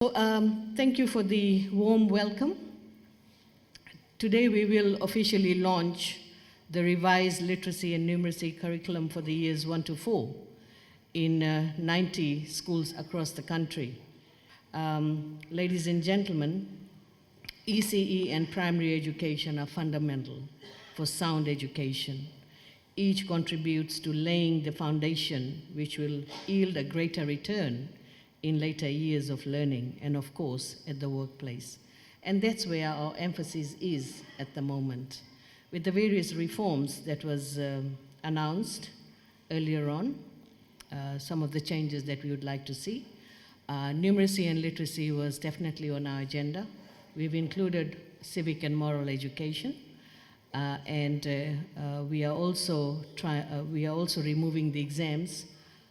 Thank you for the warm welcome. Today we will officially launch the revised literacy and numeracy curriculum for the years 1 to 4 in 90 schools across the country. Ladies and gentlemen, ECE and primary education are fundamental for sound education. Each contributes to laying the foundation which will yield a greater return in later years of learning and, of course, at the workplace. And that's where our emphasis is at the moment. With the various reforms that was announced earlier on, some of the changes that we would like to see. Numeracy and literacy was definitely on our agenda. We've included civic and moral education, and we are also removing the exams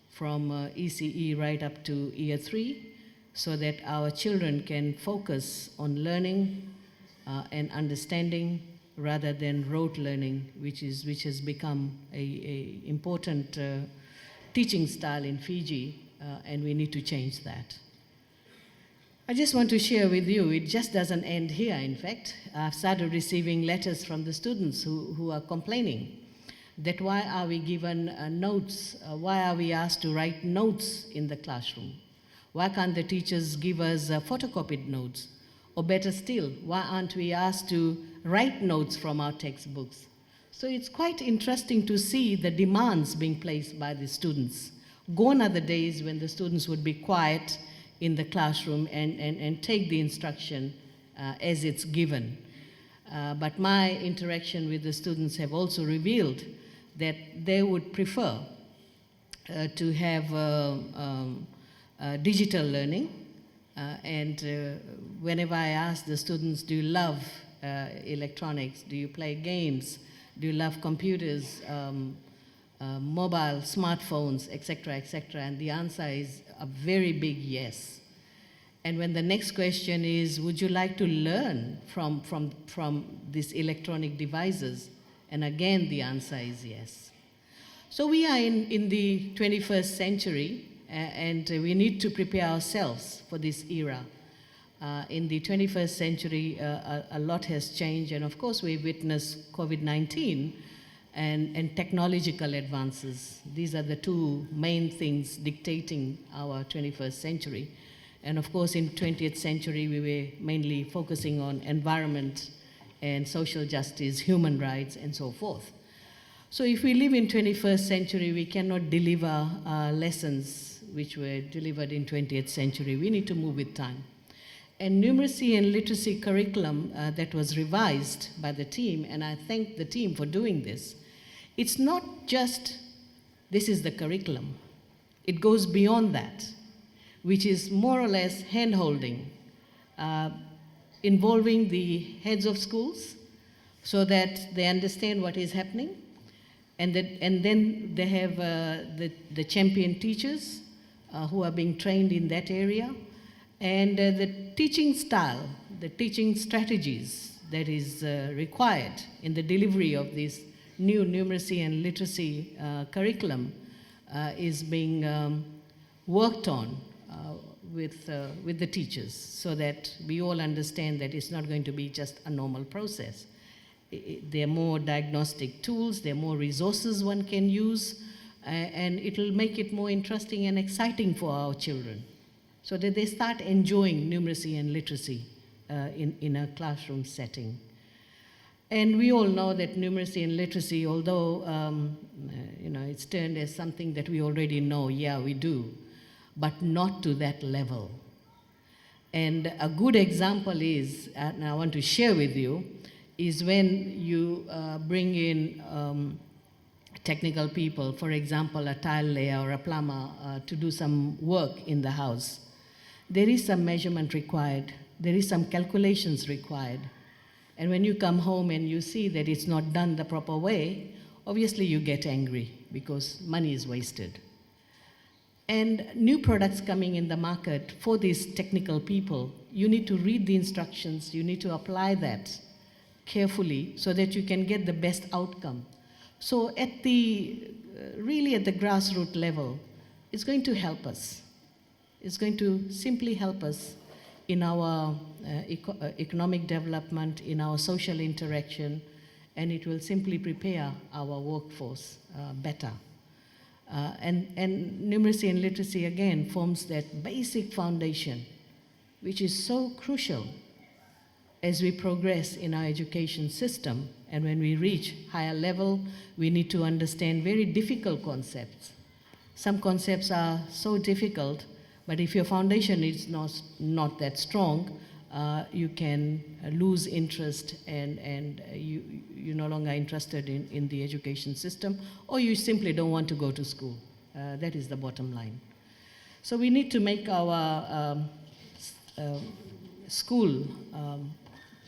from ECE right up to year 3, so that our children can focus on learning and understanding rather than rote learning, which has become a important teaching style in Fiji, and we need to change that. I just want to share with you, it just doesn't end here, in fact. I've started receiving letters from the students who are complaining that why are we given notes, why are we asked to write notes in the classroom? Why can't the teachers give us photocopied notes? Or better still, why aren't we asked to write notes from our textbooks? So it's quite interesting to see the demands being placed by the students. Gone are the days when the students would be quiet in the classroom and take the instruction as it's given. But my interaction with the students have also revealed that they would prefer to have digital learning. And whenever I ask the students, do you love electronics? Do you play games? Do you love computers, mobile, smartphones, etc., etc.? And the answer is a very big yes. And when the next question is, would you like to learn from these electronic devices? And again, the answer is yes. So we are in the 21st century, and we need to prepare ourselves for this era. In the 21st century, a lot has changed, and of course we've witnessed COVID-19 and technological advances. These are the two main things dictating our 21st century. And of course in 20th century we were mainly focusing on environment and social justice, human rights, and so forth. So if we live in 21st century, we cannot deliver lessons which were delivered in 20th century. We need to move with time. And numeracy and literacy curriculum that was revised by the team, and I thank the team for doing this, it's not just, this is the curriculum. It goes beyond that, which is more or less hand-holding, involving the heads of schools so that they understand what is happening, and then they have the champion teachers who are being trained in that area, and the teaching style, the teaching strategies that is required in the delivery of this new numeracy and literacy curriculum is being worked on with the teachers, so that we all understand that it's not going to be just a normal process. There are more diagnostic tools, there are more resources one can use, and it will make it more interesting and exciting for our children, so that they start enjoying numeracy and literacy in a classroom setting. And we all know that numeracy and literacy, although it's turned as something that we already know, yeah, we do, but not to that level. And a good example is, and I want to share with you, is when you bring in technical people, for example, a tile layer or a plumber to do some work in the house. There is some measurement required. There is some calculations required. And when you come home and you see that it's not done the proper way, obviously you get angry because money is wasted. And new products coming in the market for these technical people, you need to read the instructions, you need to apply that carefully so that you can get the best outcome. So at the, really at the grassroots level, it's going to help us. It's going to simply help us in our economic development, in our social interaction, and it will simply prepare our workforce better. And numeracy and literacy, again, forms that basic foundation, which is so crucial as we progress in our education system. And when we reach higher level, we need to understand very difficult concepts. Some concepts are so difficult, but if your foundation is not that strong, you can lose interest and you're no longer interested in the education system, or you simply don't want to go to school. That is the bottom line. So we need to make our school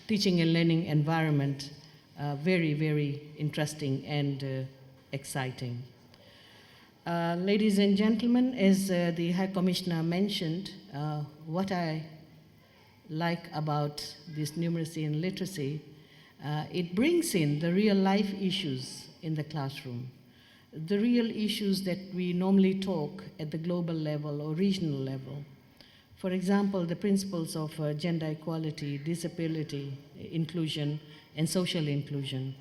teaching and learning environment very, very interesting and exciting. Ladies and gentlemen, as the High Commissioner mentioned, what I like about this numeracy and literacy, it brings in the real life issues in the classroom, the real issues that we normally talk at the global level or regional level. For example, the principles of gender equality, disability, inclusion, and social inclusion.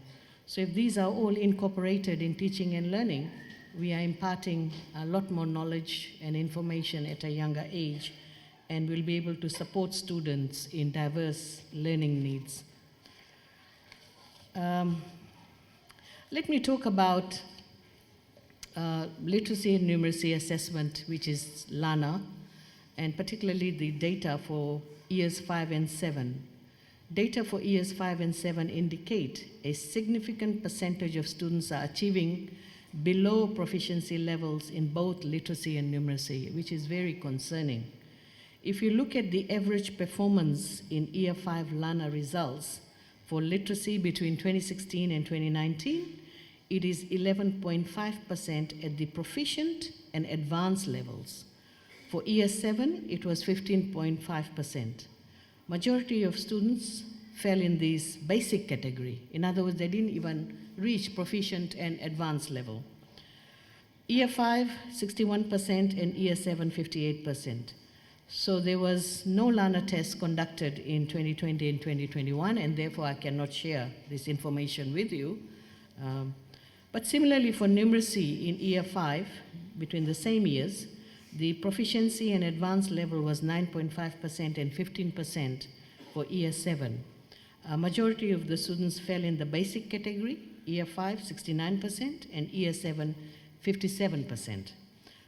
So if these are all incorporated in teaching and learning, we are imparting a lot more knowledge and information at a younger age, and will be able to support students in diverse learning needs. Let me talk about literacy and numeracy assessment, which is LANA, and particularly the data for years 5 and 7. Data for years 5 and 7 indicate a significant percentage of students are achieving below proficiency levels in both literacy and numeracy, which is very concerning. If you look at the average performance in Year 5 LANA results for literacy between 2016 and 2019, it is 11.5% at the proficient and advanced levels. For Year 7, it was 15.5%. Majority of students fell in this basic category. In other words, they didn't even reach proficient and advanced level. Year 5, 61%, and Year 7, 58%. So there was no LANA test conducted in 2020 and 2021, and therefore I cannot share this information with you. But similarly for numeracy in Year 5, between the same years, the proficiency and advanced level was 9.5% and 15% for Year 7. A majority of the students fell in the basic category, Year 5, 69%, and Year 7, 57%.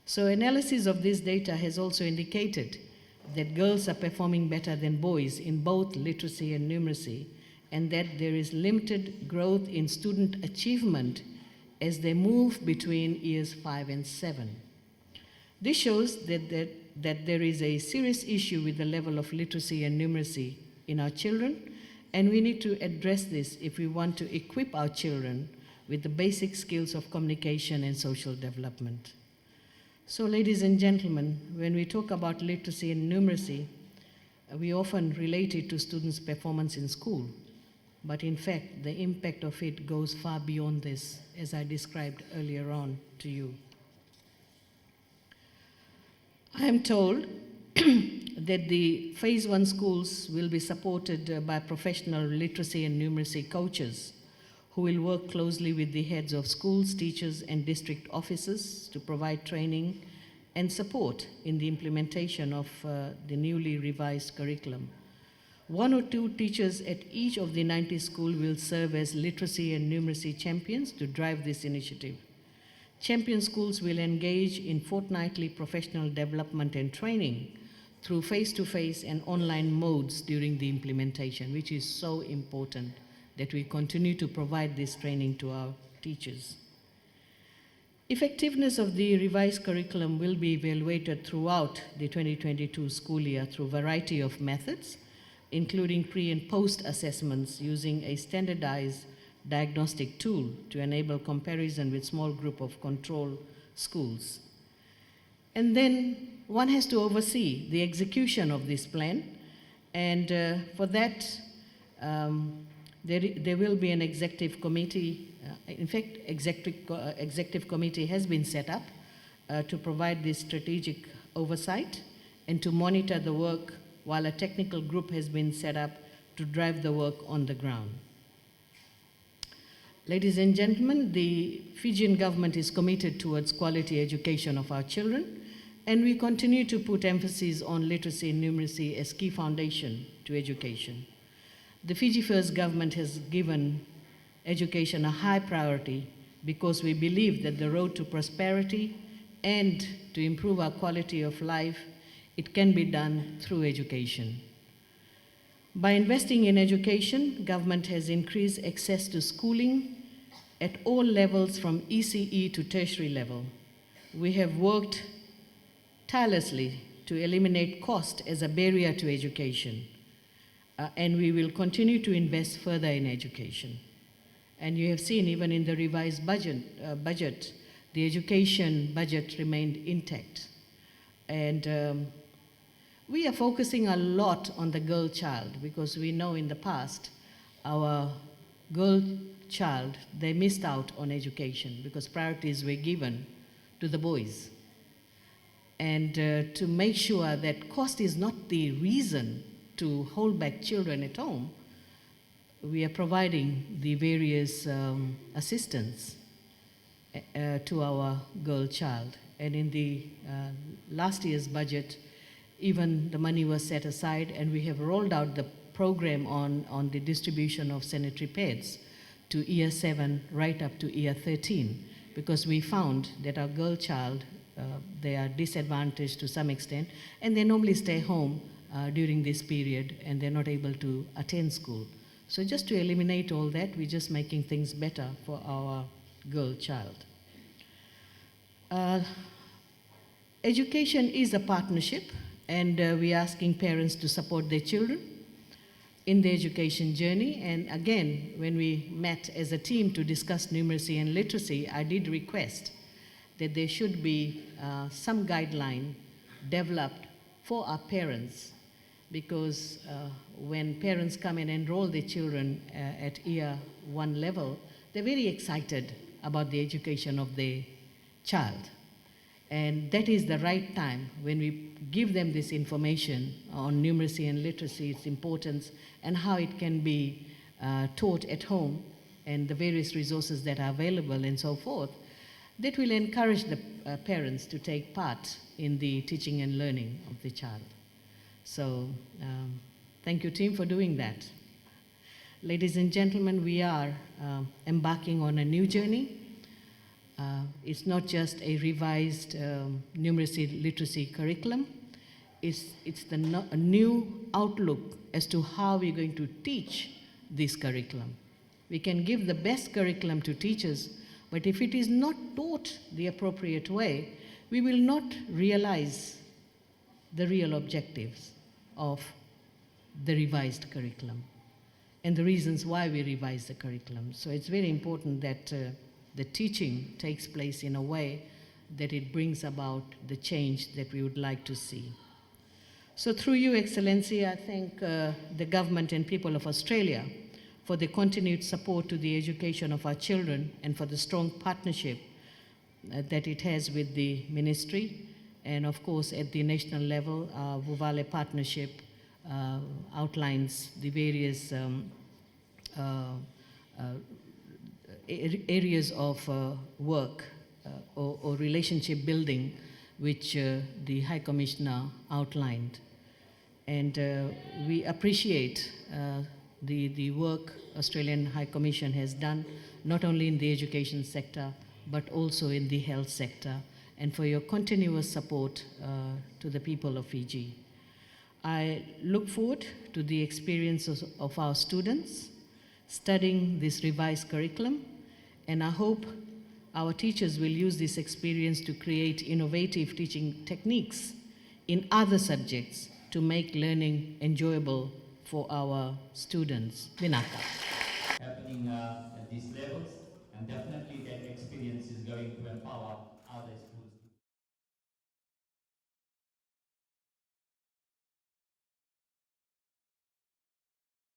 So analysis of this data has also indicated that girls are performing better than boys in both literacy and numeracy, and that there is limited growth in student achievement as they move between years 5 and 7. This shows that there is a serious issue with the level of literacy and numeracy in our children, and we need to address this if we want to equip our children with the basic skills of communication and social development. So, ladies and gentlemen, when we talk about literacy and numeracy, we often relate it to students' performance in school. But in fact, the impact of it goes far beyond this, as I described earlier on to you. I am told that the Phase 1 schools will be supported by professional literacy and numeracy coaches who will work closely with the heads of schools, teachers, and district officers to provide training and support in the implementation of the newly revised curriculum. 1 or 2 teachers at each of the 90 schools will serve as literacy and numeracy champions to drive this initiative. Champion schools will engage in fortnightly professional development and training through face-to-face and online modes during the implementation, which is so important that we continue to provide this training to our teachers. Effectiveness of the revised curriculum will be evaluated throughout the 2022 school year through a variety of methods, including pre- and post-assessments using a standardized diagnostic tool to enable comparison with small group of control schools. And then one has to oversee the execution of this plan, and for that there will be an executive committee. In fact, executive committee has been set up to provide this strategic oversight and to monitor the work while a technical group has been set up to drive the work on the ground. Ladies and gentlemen, the Fijian government is committed towards quality education of our children, and we continue to put emphasis on literacy and numeracy as key foundation to education. The Fiji First government has given education a high priority because we believe that the road to prosperity and to improve our quality of life, it can be done through education. By investing in education, government has increased access to schooling at all levels from ECE to tertiary level. We have worked tirelessly to eliminate cost as a barrier to education, and we will continue to invest further in education. And you have seen even in the revised budget, the education budget remained intact. And we are focusing a lot on the girl child because we know in the past our girl child, they missed out on education because priorities were given to the boys. And to make sure that cost is not the reason to hold back children at home, we are providing the various assistance to our girl child. And in the last year's budget, even the money was set aside, and we have rolled out the program on the distribution of sanitary pads to year 7 right up to year 13, because we found that our girl child, they are disadvantaged to some extent, and they normally stay home during this period, and they're not able to attend school. So just to eliminate all that, we're just making things better for our girl child. Education is a partnership, and we're asking parents to support their children in the education journey. And again, when we met as a team to discuss numeracy and literacy, I did request that there should be some guideline developed for our parents, because when parents come and enroll their children at year 1 level, they're very excited about the education of their child. And that is the right time when we give them this information on numeracy and literacy, its importance, and how it can be taught at home, and the various resources that are available and so forth, that will encourage the parents to take part in the teaching and learning of the child. So thank you, team, for doing that. Ladies and gentlemen, we are embarking on a new journey. It's not just a revised numeracy literacy curriculum. It's a new outlook as to how we're going to teach this curriculum. We can give the best curriculum to teachers, but if it is not taught the appropriate way, we will not realize the real objectives of the revised curriculum and the reasons why we revise the curriculum. So it's very important that the teaching takes place in a way that it brings about the change that we would like to see. So through you, Excellency, I thank the government and people of Australia for the continued support to the education of our children and for the strong partnership that it has with the ministry. And of course, at the national level, our Vuvale partnership outlines the various areas of work or relationship building which the High Commissioner outlined. And we appreciate the work Australian High Commission has done, not only in the education sector, but also in the health sector, and for your continuous support to the people of Fiji. I look forward to the experiences of our students studying this revised curriculum, and I hope our teachers will use this experience to create innovative teaching techniques in other subjects to make learning enjoyable for our students. Vinaka. Happening at these levels, and definitely that experience is going to empower other schools.